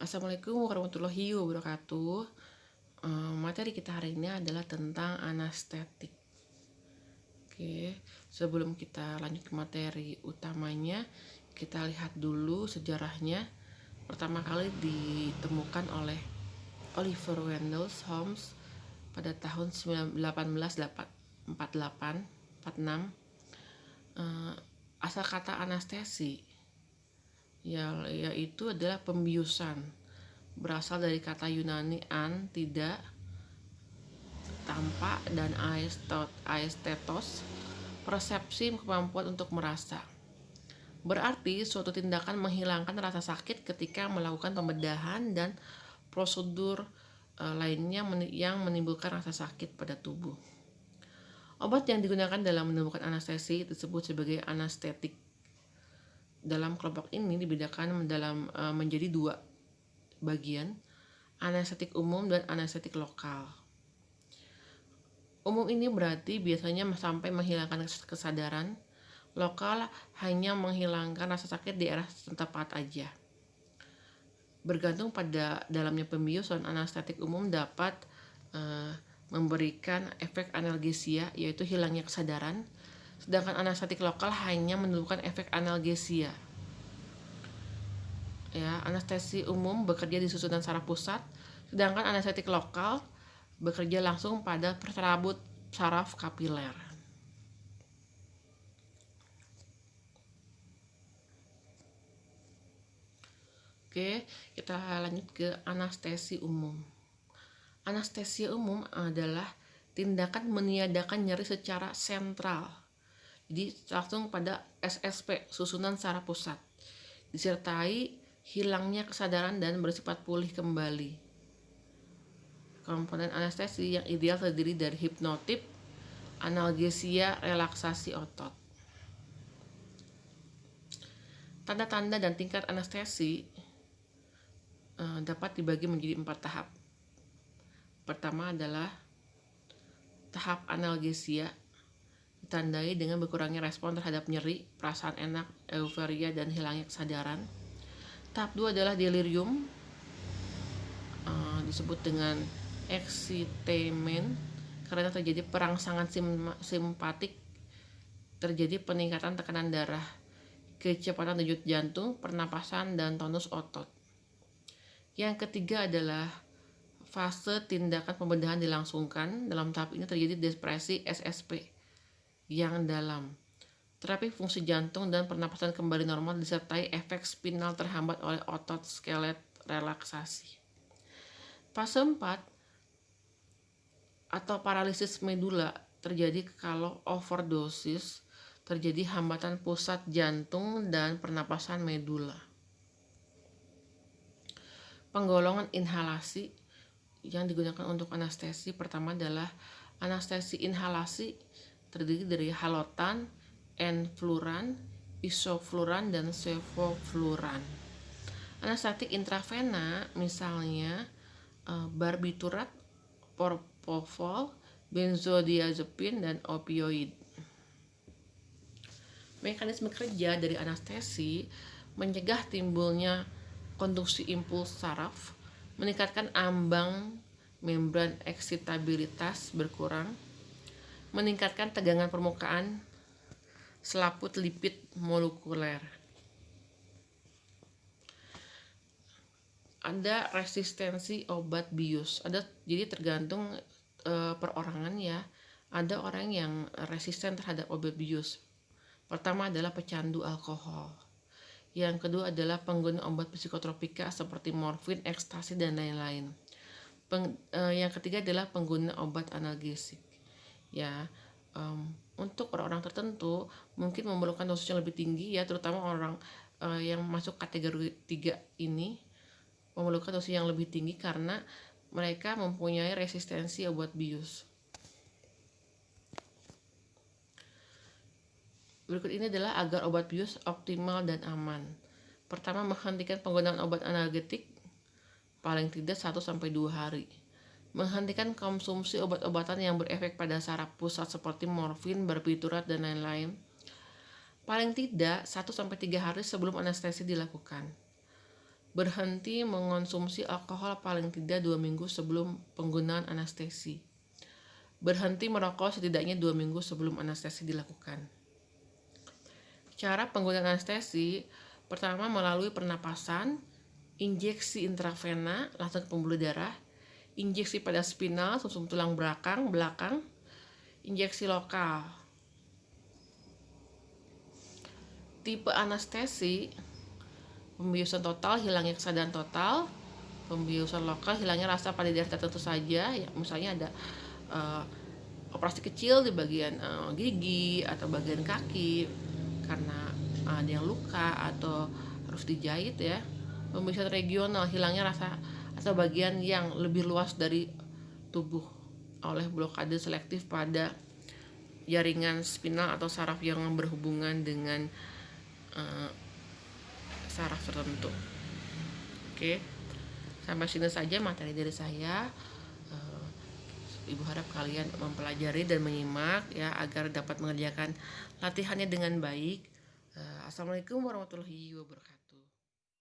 Assalamualaikum warahmatullahi wabarakatuh. Materi kita hari ini adalah tentang anestetik. Oke, sebelum kita lanjut ke materi utamanya, kita lihat dulu sejarahnya. Pertama kali ditemukan oleh Oliver Wendell Holmes pada tahun 1846. Asal kata anestesi yaitu adalah pembiusan, berasal dari kata Yunani an, tidak, tampak, dan aesthetos, persepsi, kemampuan untuk merasa. Berarti suatu tindakan menghilangkan rasa sakit ketika melakukan pembedahan dan prosedur lainnya yang menimbulkan rasa sakit pada tubuh. Obat yang digunakan dalam menemukan anestesi disebut sebagai anestetik. Dalam kelompok ini dibedakan menjadi dua bagian, anestetik umum dan anestetik lokal. Umum ini berarti biasanya sampai menghilangkan kesadaran. Lokal hanya menghilangkan rasa sakit di daerah tempat aja. Bergantung pada dalamnya pembiusan, anestetik umum dapat memberikan efek analgesia, yaitu hilangnya kesadaran, sedangkan anestetik lokal hanya menimbulkan efek analgesia. Anestesi umum bekerja di susunan saraf pusat, sedangkan anestetik lokal bekerja langsung pada perserabut saraf kapiler. Oke, kita lanjut ke anestesi umum. Anestesi umum adalah tindakan meniadakan nyeri secara sentral, jadi langsung pada SSP, susunan saraf pusat, disertai hilangnya kesadaran dan bersifat pulih kembali. Komponen anestesi yang ideal terdiri dari hipnotik, analgesia, relaksasi otot. Tanda-tanda dan tingkat anestesi dapat dibagi menjadi 4 tahap. Pertama adalah tahap analgesia, ditandai dengan berkurangnya respon terhadap nyeri, perasaan enak, euforia, dan hilangnya kesadaran. Tahap 2 adalah delirium, disebut dengan excitement karena terjadi perangsangan simpatik, terjadi peningkatan tekanan darah, kecepatan denyut jantung, pernapasan, dan tonus otot. Yang ketiga adalah fase tindakan pembedahan dilangsungkan. Dalam tahap ini terjadi depresi SSP yang dalam. Terapi fungsi jantung dan pernapasan kembali normal disertai efek spinal terhambat oleh otot skelet relaksasi. Fase 4 atau paralisis medula terjadi kalau overdosis, terjadi hambatan pusat jantung dan pernapasan medula. Penggolongan inhalasi yang digunakan untuk anestesi pertama adalah anestesi inhalasi, terdiri dari halotan, enfluran, isofluran, dan sevofluran. Anestetik intravena misalnya barbiturat, propofol, benzodiazepin, dan opioid. Mekanisme kerja dari anestesi mencegah timbulnya konduksi impuls saraf, meningkatkan ambang membran eksitabilitas berkurang, meningkatkan tegangan permukaan selaput lipid molekuler. Ada resistensi obat bius. Jadi tergantung perorangan ya. Ada orang yang resisten terhadap obat bius. Pertama adalah pecandu alkohol. Yang kedua adalah pengguna obat psikotropika seperti morfin, ekstasi, dan lain-lain. Yang ketiga adalah pengguna obat analgesik. Untuk orang-orang tertentu mungkin memerlukan dosis yang lebih tinggi ya, terutama orang yang masuk kategori 3 ini memerlukan dosis yang lebih tinggi karena mereka mempunyai resistensi obat bius. Berikut ini adalah agar obat bius optimal dan aman. Pertama, menghentikan penggunaan obat analgetik paling tidak 1-2 hari. Menghentikan konsumsi obat-obatan yang berefek pada saraf pusat seperti morfin, barbiturat, dan lain-lain. Paling tidak 1-3 hari sebelum anestesi dilakukan. Berhenti mengonsumsi alkohol paling tidak 2 minggu sebelum penggunaan anestesi. Berhenti merokok setidaknya 2 minggu sebelum anestesi dilakukan. Cara penggunaan anestesi, pertama melalui pernapasan, injeksi intravena langsung ke pembuluh darah, injeksi pada spinal sumsum tulang belakang, injeksi lokal. Tipe anestesi, pembiusan total, hilangnya kesadaran total. Pembiusan lokal, hilangnya rasa pada daerah tertentu saja, ya misalnya ada operasi kecil di bagian gigi atau bagian kaki karena ada yang luka atau harus dijahit ya. Pembiusan regional, hilangnya rasa atau bagian yang lebih luas dari tubuh oleh blokade selektif pada jaringan spinal atau saraf yang berhubungan dengan saraf tertentu. Oke, sampai sini saja materi dari saya. Ibu harap kalian mempelajari dan menyimak ya agar dapat mengerjakan latihannya dengan baik. Assalamualaikum warahmatullahi wabarakatuh.